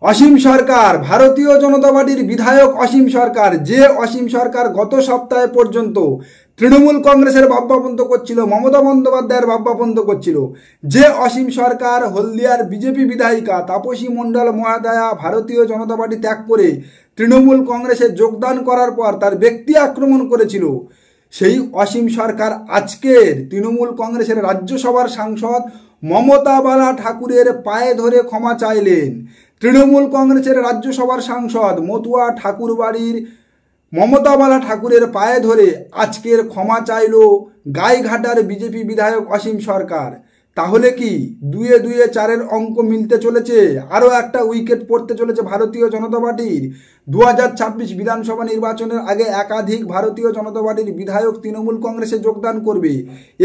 অসীম সরকার, ভারতীয় জনতা পার্টির বিধায়ক অসীম সরকার, যে অসীম সরকার গত সপ্তাহে পর্যন্ত তৃণমূল কংগ্রেসের ভাবভাবন্ত করছিল, মমতা বন্দ্যোপাধ্যায়ের ভাবভাবন্ত করছিল, যে অসীম সরকার হলদিয়ার বিজেপি বিধায়িকা তাপসী মণ্ডল মহাদয়া ভারতীয় জনতা পার্টি ত্যাগ করে তৃণমূল কংগ্রেসে যোগদান করার পর তার ব্যক্তি আক্রমণ করেছিল, সেই অসীম সরকার আজকের তৃণমূল কংগ্রেসের রাজ্যসভার সাংসদ মমতা বালা ঠাকুরের পায়ে ধরে ক্ষমা চাইলেন। তৃণমূল কংগ্রেসের রাজ্যসভার সাংসদ মতুয়া ঠাকুরবাড়ির মমতা বালা ঠাকুরের পায়ে ধরে আজকের ক্ষমা চাইল গাইঘাটার বিজেপি বিধায়ক অসীম সরকার। তাহলে কি 2-2 4-এর অঙ্ক মিলতে চলেছে? আরও একটা উইকেট পড়তে চলেছে ভারতীয় জনতা পার্টির। 2026 বিধানসভা নির্বাচনের আগে একাধিক ভারতীয় জনতা পার্টির বিধায়ক তৃণমূল কংগ্রেসে যোগদান করবে,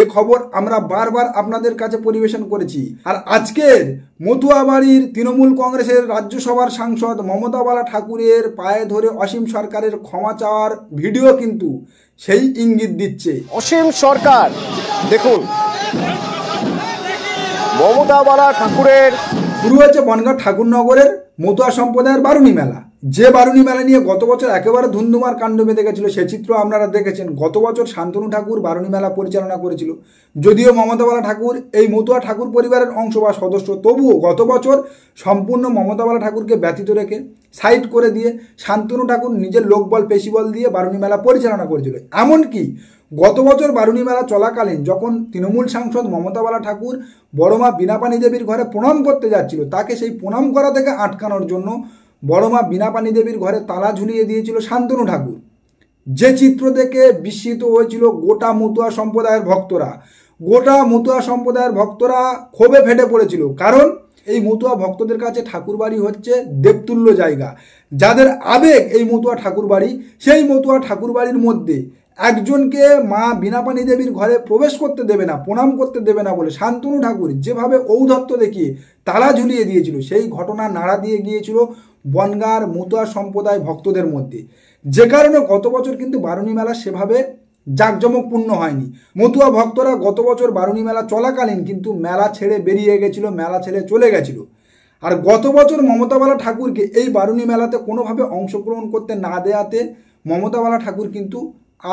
এ খবর আমরা বারবার আপনাদের কাছে পরিবেশন করেছি। আর আজকের মতুয়াবাড়ির তৃণমূল কংগ্রেসের রাজ্যসভার সাংসদ মমতা বালা ঠাকুরের পায়ে ধরে অসীম সরকারের ক্ষমা চাওয়ার ভিডিও কিন্তু সেই ইঙ্গিত দিচ্ছে। অসীম সরকার দেখুন, মমতা বালা ঠাকুরের শুরু হয়েছে বনগাঁ ঠাকুরনগরের মতুয়া সম্প্রদায়ের বারুণী মেলা। যে বারুণী মেলা নিয়ে গত বছর একেবারে ধুন্ধুমার কাণ্ড বেঁধে গেছিল, সে চিত্র আপনারা দেখেছেন। গত বছর শান্তনু ঠাকুর বারুণী মেলা পরিচালনা করেছিল, যদিও মমতা বালা ঠাকুর এই মতুয়া ঠাকুর পরিবারের অংশ বা সদস্য, তবুও গত বছর সম্পূর্ণ মমতা বালা ঠাকুরকে ব্যতীত রেখে সাইড করে দিয়ে শান্তনু ঠাকুর নিজের লোকবল পেশিবল দিয়ে বারুণী মেলা পরিচালনা করেছিল। এমনকি গত বছর বারুণী মেলা চলাকালীন যখন তৃণমূল সাংসদ মমতা বালা ঠাকুর বড়মা বীণাপাণি দেবীর ঘরে প্রণাম করতে যাচ্ছিল, তাকে সেই প্রণাম করা থেকে আটকানোর জন্য বড়মা বীণাপাণি দেবীর ঘরে তালা ঝুলিয়ে দিয়েছিল শান্তনু ঠাকুর। যে চিত্র দেখে বিস্মিত হয়েছিল গোটা মতুয়া সম্প্রদায়ের ভক্তরা। গোটা মতুয়া সম্প্রদায়ের ভক্তরা ক্ষোভে ফেটে পড়েছিল, কারণ এই মতুয়া ভক্তদের কাছে ঠাকুরবাড়ি হচ্ছে দেবতুল্য জায়গা। যাদের আবেগ এই মতুয়া ঠাকুরবাড়ি, সেই মতুয়া ঠাকুরবাড়ির মধ্যে একজনকে মা বীণাপাণি দেবীর ঘরে প্রবেশ করতে দেবে না, প্রণাম করতে দেবে না বলে শান্তনু ঠাকুর যেভাবে ঔদ্ধত্য দেখিয়ে তালা ঝুলিয়ে দিয়েছিল, সেই ঘটনা নাড়া দিয়ে গিয়েছিল বনগাঁর মতুয়া সম্প্রদায় ভক্তদের মধ্যে। যে কারণে গত বছর কিন্তু বারুণী মেলা সেভাবে জাঁকজমকপূর্ণ হয়নি। মতুয়া ভক্তরা গত বছর বারুণী মেলা চলাকালীন কিন্তু মেলা ছেড়ে বেরিয়ে গেছিল, মেলা ছেড়ে চলে গেছিল। আর গত বছর মমতা বালা ঠাকুরকে এই বারুণী মেলাতে কোনোভাবে অংশগ্রহণ করতে না দেওয়াতে মমতা বালা ঠাকুর কিন্তু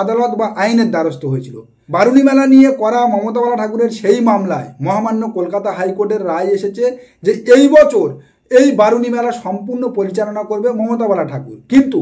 আদালত বা আইনের দ্বারস্থ হয়েছিল। বারুণী মেলা নিয়ে করা মমতা বালা ঠাকুরের সেই মামলায় মহামান্য কলকাতা হাইকোর্টের রায় এসেছে যে এই বছর এই বারুণী মেলা সম্পূর্ণ পরিচালনা করবে মমতা বালা ঠাকুর। কিন্তু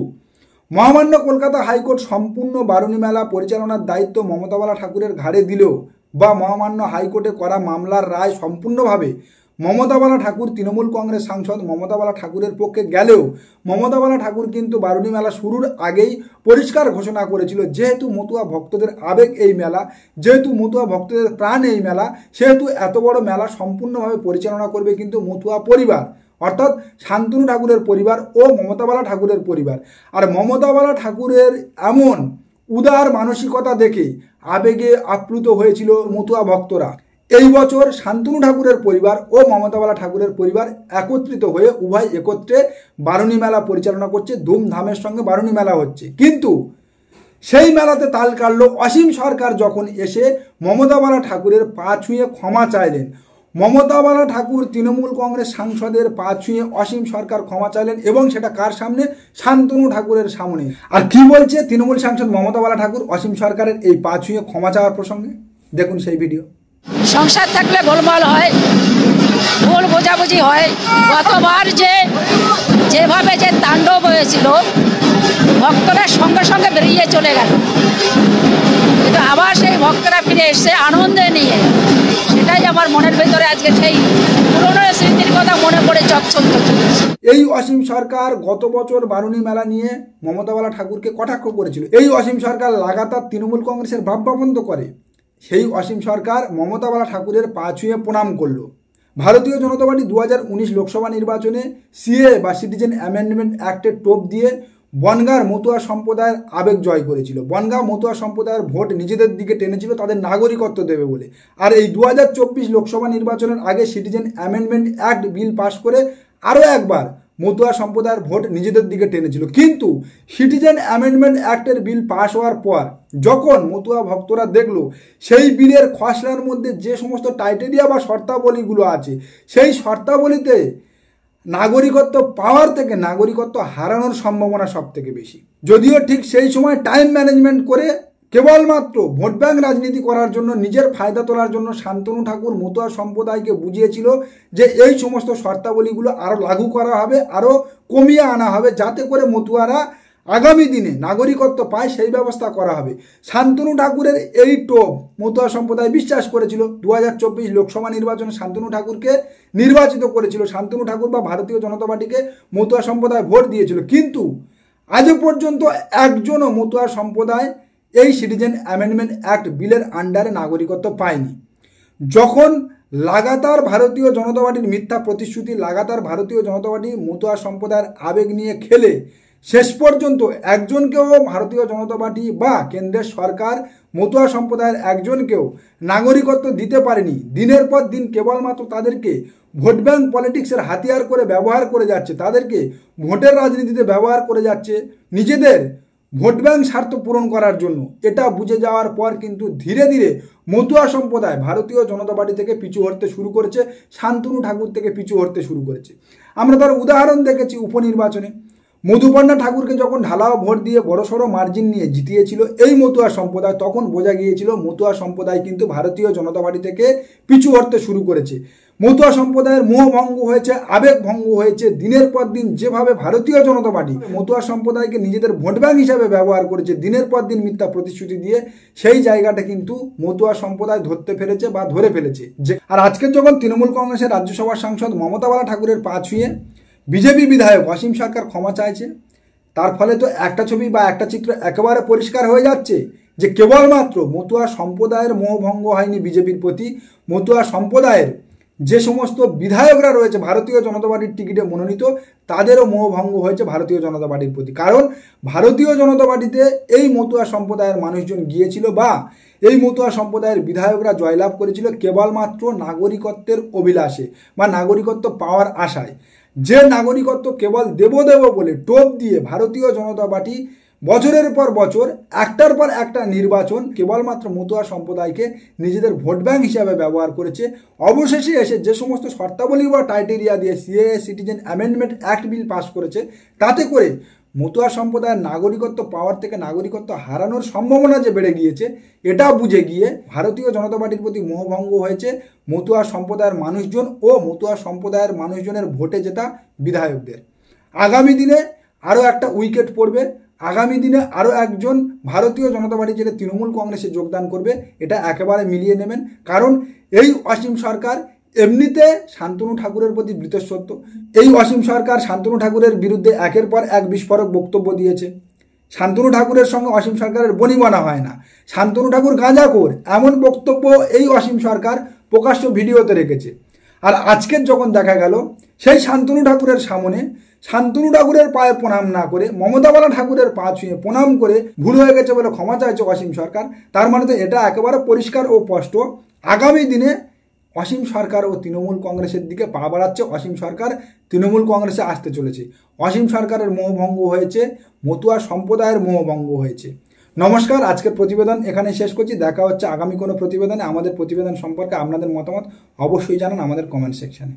মহামান্য কলকাতা হাইকোর্ট সম্পূর্ণ বারুণী মেলা পরিচালনার দায়িত্ব মমতা বালা ঠাকুরের ঘাড়ে দিলেও, বা মহামান্য হাইকোর্টে করা মামলার রায় সম্পূর্ণভাবে মমতা বালা ঠাকুর তৃণমূল কংগ্রেস সাংসদ মমতা বালা ঠাকুরের পক্ষে গেলেও, মমতা বালা ঠাকুর কিন্তু বারুণী মেলা শুরুর আগেই পরিষ্কার ঘোষণা করেছিল, যেহেতু মতুয়া ভক্তদের আবেগ এই মেলা, যেহেতু মতুয়া ভক্তদের প্রাণ এই মেলা, সেহেতু এত বড় মেলা সম্পূর্ণভাবে পরিচালনা করবে কিন্তু মতুয়া পরিবার, অর্থাৎ শান্তনু ঠাকুরের পরিবার ও মমতা বালা ঠাকুরের পরিবার। আর মমতা বালা ঠাকুরের এমন উদার মানসিকতা দেখে আবেগে আপ্লুত হয়েছিল মতুয়া ভক্তরা। এই বছর শান্তনু ঠাকুরের পরিবার ও মমতা বালা ঠাকুরের পরিবার একত্রিত হয়ে উভয় একত্রে বারুণী মেলা পরিচালনা করছে, ধুমধামের সঙ্গে বারুণী মেলা হচ্ছে। কিন্তু সেই মেলাতে তাল কাটল অসীম সরকার যখন এসে মমতা বালা ঠাকুরের পা ছুঁয়ে ক্ষমা চাইলেন। মমতা বালা ঠাকুর তৃণমূল কংগ্রেস সাংসদের পা ছুঁয়ে অসীম সরকার ক্ষমা চাইলেন, এবং সেটা কার সামনে? শান্তনু ঠাকুরের সামনে। আর কি বলছে তৃণমূল সাংসদ মমতা বালা ঠাকুর অসীম সরকারের এই পা ছুঁয়ে ক্ষমা চাওয়ার প্রসঙ্গে? দেখুন সেই ভিডিও। সংসার থাকলে গোলমাল হয়, ভুল বোঝাবুঝি হয়। গতবার যেভাবে যে তাণ্ডব হয়েছিল, ভক্তরা সঙ্গে সঙ্গে বেরিয়ে চলে গেল, কিন্তু আবার সেই ভক্তরা ফিরে এসছে আনন্দে নিয়ে। সেটাই আমার মনের ভেতরে আজকে সেই পুরনো স্মৃতির কথা মনে পড়ে চকচক চলছে। এই অসীম সরকার গত বছর বারুণী মেলা নিয়ে মমতা বালা ঠাকুরকে কটাক্ষ করেছিল। এই অসীম সরকার লাগাতার তৃণমূল কংগ্রেসের ভাবভাবন্ত করে। সেই অসীম সরকার মমতা বালা ঠাকুরের পা ছুঁয়ে প্রণাম করল। ভারতীয় জনতা পার্টি 2019 লোকসভা নির্বাচনে সিএ বা সিটিজেন অ্যামেন্ডমেন্ট অ্যাক্টের টোপ দিয়ে বনগাঁর মতুয়া সম্প্রদায়ের আবেগ জয় করেছিল। বনগাঁ মতুয়া সম্প্রদায়ের ভোট নিজেদের দিকে টেনেছিল তাদের নাগরিকত্ব দেবে বলে। আর এই 2024 লোকসভা নির্বাচনের আগে সিটিজেন অ্যামেন্ডমেন্ট অ্যাক্ট বিল পাশ করে আরও একবার মতুয়া সম্প্রদায়ের ভোট নিজেদের দিকে টেনেছিল। কিন্তু সিটিজেন অ্যামেন্ডমেন্ট অ্যাক্টের বিল পাশ হওয়ার পর যখন মতুয়া ভক্তরা দেখলো সেই বিলের খসড়ার মধ্যে যে সমস্ত টাইটেরিয়া বা শর্তাবলীগুলো আছে, সেই শর্তাবলীতে নাগরিকত্ব পাওয়ার থেকে নাগরিকত্ব হারানোর সম্ভাবনা সব থেকে বেশি। যদিও ঠিক সেই সময় টাইম ম্যানেজমেন্ট করে কেবলমাত্র ভোট ব্যাংক রাজনীতি করার জন্য, নিজের ফায়দা তোলার জন্য শান্তনু ঠাকুর মতুয়া সম্প্রদায়কে বুঝিয়েছিল যে এই সমস্ত শর্তাবলীগুলো আরও লাগু করা হবে, আরও কমিয়ে আনা হবে, যাতে করে মতুয়ারা আগামী দিনে নাগরিকত্ব পায় সেই ব্যবস্থা করা হবে। শান্তনু ঠাকুরের এই টোপ মতুয়া সম্প্রদায় বিশ্বাস করেছিল। 2024 লোকসভা নির্বাচনে শান্তনু ঠাকুরকে নির্বাচিত করেছিল, শান্তনু ঠাকুর বা ভারতীয় জনতা পার্টিকে মতুয়া সম্প্রদায় ভোট দিয়েছিল। কিন্তু আজও পর্যন্ত একজনও মতুয়া সম্প্রদায় এই সিটিজেন অ্যামেন্ডমেন্ট অ্যাক্ট বিলের আন্ডারে নাগরিকত্ব পায়নি। যখন লাগাতার ভারতীয় জনতা পার্টির মিথ্যা প্রতিশ্রুতি, লাগাতার ভারতীয় জনতা পার্টি মতুয়া সম্প্রদায়ের আবেগ নিয়ে খেলে শেষ পর্যন্ত একজনকেও ভারতীয় জনতা পার্টি বা কেন্দ্রের সরকার মতুয়া সম্প্রদায়ের একজনকেও নাগরিকত্ব দিতে পারেনি। দিনের পর দিন কেবলমাত্র তাদেরকে ভোট ব্যাংক পলিটিক্সের হাতিয়ার করে ব্যবহার করে যাচ্ছে, তাদেরকে ভোটের রাজনীতিতে ব্যবহার করে যাচ্ছে নিজেদের ভোট ব্যাংক স্বার্থ পূরণ করার জন্য। এটা বুঝে যাওয়ার পর কিন্তু ধীরে ধীরে মতুয়া সম্প্রদায় ভারতীয় জনতা পার্টি থেকে পিছু হটতে শুরু করেছে, শান্তনু ঠাকুর থেকে পিছু হটতে শুরু করেছে। আমরা তার উদাহরণ দেখেছি উপনির্বাচনে। মধুপর্ণা ঠাকুরকে যখন ঢালাও ভোট দিয়ে বড়সড় মার্জিন নিয়ে জিতিয়েছিল এই মতুয়া সম্প্রদায়, তখন বোঝা গিয়েছিল মতুয়া সম্প্রদায় কিন্তু ভারতীয় জনতা পার্টি থেকে পিছু হটতে শুরু করেছে। মতুয়া সম্প্রদায়ের মোহভঙ্গ হয়েছে, আবেগ ভঙ্গ হয়েছে। দিনের পর দিন যেভাবে ভারতীয় জনতা পার্টি মতুয়া সম্প্রদায়কে নিজেদের ভোট ব্যাংক হিসাবে ব্যবহার করেছে, দিনের পর দিন মিথ্যা প্রতিশ্রুতি দিয়ে, সেই জায়গাটা কিন্তু মতুয়া সম্প্রদায় ধরতে ফেলেছে বা ধরে ফেলেছে। আর আজকে যখন তৃণমূল কংগ্রেসের রাজ্যসভার সাংসদ মমতা বালা ঠাকুরের পা ছুঁয়ে বিজেপি বিধায়ক অসীম সরকার ক্ষমা চাইছে, তার ফলে তো একটা ছবি বা একটা চিত্র একেবারে পরিষ্কার হয়ে যাচ্ছে যে কেবলমাত্র মতুয়া সম্প্রদায়ের মোহভঙ্গ হয়নি বিজেপির প্রতি, মতুয়া সম্প্রদায়ের যে সমস্ত বিধায়করা রয়েছে ভারতীয় জনতা পার্টির টিকিটে মনোনীত, তাদেরও মোহভঙ্গ হয়েছে ভারতীয় জনতা পার্টির প্রতি। কারণ ভারতীয় জনতা পার্টিতে এই মতুয়া সম্প্রদায়ের মানুষজন গিয়েছিল বা এই মতুয়া সম্প্রদায়ের বিধায়করা জয়লাভ করেছিল কেবলমাত্র নাগরিকত্বের অভিলাষে বা নাগরিকত্ব পাওয়ার আশায়। যে নাগরিকত্ব কেবল দেব বলে টোপ দিয়ে ভারতীয় জনতা পার্টি বছরের পর বছর একটার পর একটা নির্বাচন কেবলমাত্র মতুয়া সম্প্রদায়কে নিজেদের ভোট ব্যাংক হিসাবে ব্যবহার করেছে। অবশেষে এসে যে সমস্ত শর্তাবলী বা টাইটেরিয়া দিয়ে CAA citizen amendment act bill pass করেছে, তাতে করে মতুয়া সম্প্রদায়ের নাগরিকত্ব পাওয়ার থেকে নাগরিকত্ব হারানোর সম্ভাবনা যে বেড়ে গিয়েছে, এটা বুঝে গিয়ে ভারতীয় জনতা পার্টির প্রতি মোহভঙ্গ হয়েছে মতুয়া সম্প্রদায়ের মানুষজন ও মতুয়া সম্প্রদায়ের মানুষজনের ভোটে জেতা বিধায়কদের। আগামী দিনে আরও একটা উইকেট পড়বে, আগামী দিনে আরও একজন ভারতীয় জনতা পার্টি যেটা তৃণমূল কংগ্রেসে যোগদান করবে, এটা একেবারে মিলিয়ে নেবেন। কারণ এই অসীম সরকার এমনিতে শান্তনু ঠাকুরের প্রতি বীতশ্রদ্ধ। এই অসীম সরকার শান্তনু ঠাকুরের বিরুদ্ধে একের পর এক বিস্ফোরক বক্তব্য দিয়েছে। শান্তনু ঠাকুরের সঙ্গে অসীম সরকারের বনিবনা হয় না, শান্তনু ঠাকুর গাঁজাখোর, এমন বক্তব্য এই অসীম সরকার প্রকাশ্য ভিডিওতে রেখেছে। আর আজকের যখন দেখা গেল সেই শান্তনু ঠাকুরের সামনে শান্তনু ঠাকুরের পায়ে প্রণাম না করে মমতা বালা ঠাকুরের পা ছুঁয়ে প্রণাম করে ভুল হয়ে গেছে বলে ক্ষমা চাইছে অসীম সরকার, তার মানে তো এটা একেবারে পরিষ্কার ও স্পষ্ট আগামী দিনে অসীম সরকার ও তৃণমূল কংগ্রেসের দিকে পা বাড়াচ্ছে। অসীম সরকার তৃণমূল কংগ্রেসে আসতে চলেছে। অসীম সরকারের মোহভঙ্গ হয়েছে, মতুয়া সম্প্রদায়ের মোহভঙ্গ হয়েছে। নমস্কার, আজকের প্রতিবেদন এখানে শেষ করছি। দেখা হচ্ছে আগামী কোনো প্রতিবেদনে। আমাদের প্রতিবেদন সম্পর্কে আপনাদের মতামত অবশ্যই জানান আমাদের কমেন্ট সেকশানে।